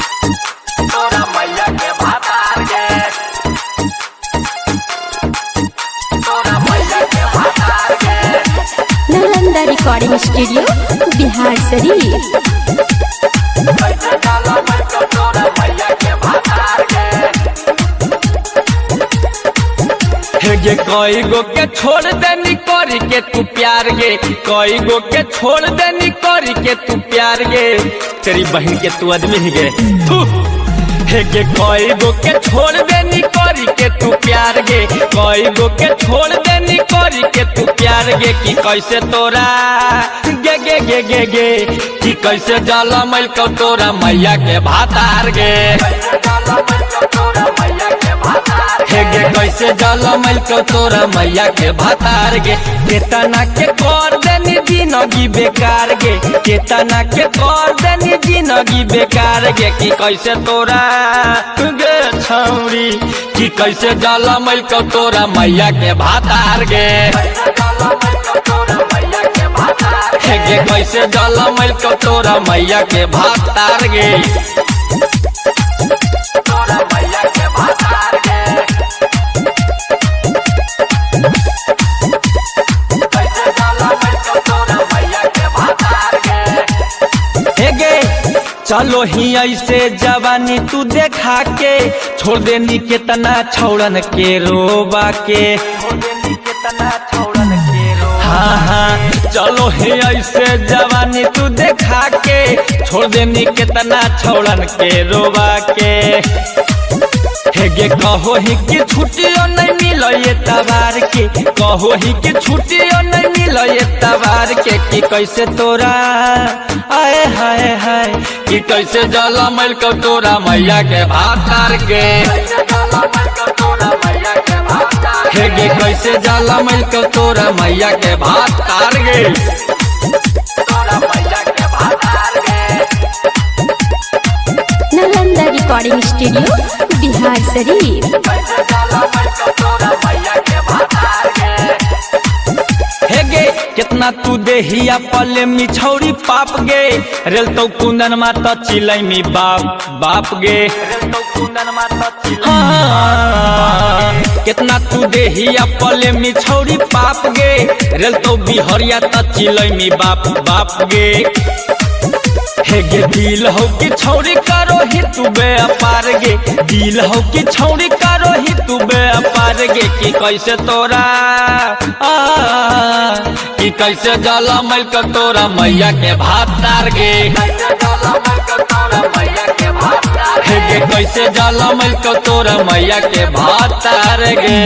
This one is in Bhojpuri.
तोरा मैया के भातार गे, तोरा मैया के भातार गे। Nalanda recording studio Bihar Sharif. कैसे जाला मैया तोरा मैया के भातार गे। हे कई गो के छोड़ देनी करी के तू प्यार गे, कई गो के छोड़ देनी करी के तू प्यार गे। तेरी बहन के तू आदमी ही गे। हे कई गो के छोड़ देनी करी के तू प्यार गे, कई गो के छोड़ देनी करी के तू प्यार गे। कि कैसे तोरा गे गे गे गे गे कि कैसे जाला मैल को तोरा मैया के भातार गे। कैसे जाला मैया तोरा मैया के भातार गे। हे गे कैसे जाला मैल को तोरा मैया के भातार गे। केतना के कर देनी जिंदगी बेकार गे, केतना के कर देनी जिंदगी बेकार गे। कि कैसे तोरा गे छौरी, कि कैसे जाला मैल को तोरा मैया के भातार गे। कैसे जाला मैया तोरा मैया के भातार गे। हे गे कैसे जाला मैल को तोरा मैया के भातार गे। तोरा मैया के भातार गे। कैसे जाला मैया तोरा मैया के भातार गे। हे गे चलो ही ऐसे जवानी तू देखा के, छोड़ देनी केतना छौड़न के रोबा के। छोड़ देनी केतना छौड़न के रो। हाँ हाँ चलो ही ऐसे जवानी तू देखा के, छोड़ देनी केतना छौड़न के रोबा के। हे गे कहो ही कि छुट्टियों नहीं मिलो ये तबार के, कहो ही कि छुट्टियों नहीं मिलो ये तबार के। कि कैसे तोरा आए हाय हाय, कि कैसे जाला मैल को तोरा मैया के भातार गे। कैसे जाला मैया तोरा मैया के भातार गे। हे गे कैसे जाला मैल को तोरा मैया के भातार गे। तोरा मैया के भातार गे। Nalanda recording studio Bihar Sharif. कैसे जाला मैया तोरा मैया के भातार गे। हे गे कितना तू देहिया पले मिछौरी पाप गे। रेल तो कुंदन माता चिलैमी बाप बाप गे। रे तो कुंदन माता चिल्ला। हाँ, कितना तू देहिया पले मिछौरी पाप गे। रेल तो बिहरिया त चिलैमी बाप बाप गे। हे गे दिल हो कि छौरी करो ही तू बेअपार गे, दिल हो कि छौरी करो ही तू बेअपार गे। कि कैसे तोरा कि कैसे जाला मैल को तोरा मैया के भातार गे। कैसे जाला मैया तोरा मैया के भातार हे गे कैसे जाला मैल को तोरा मैया के भातार गे।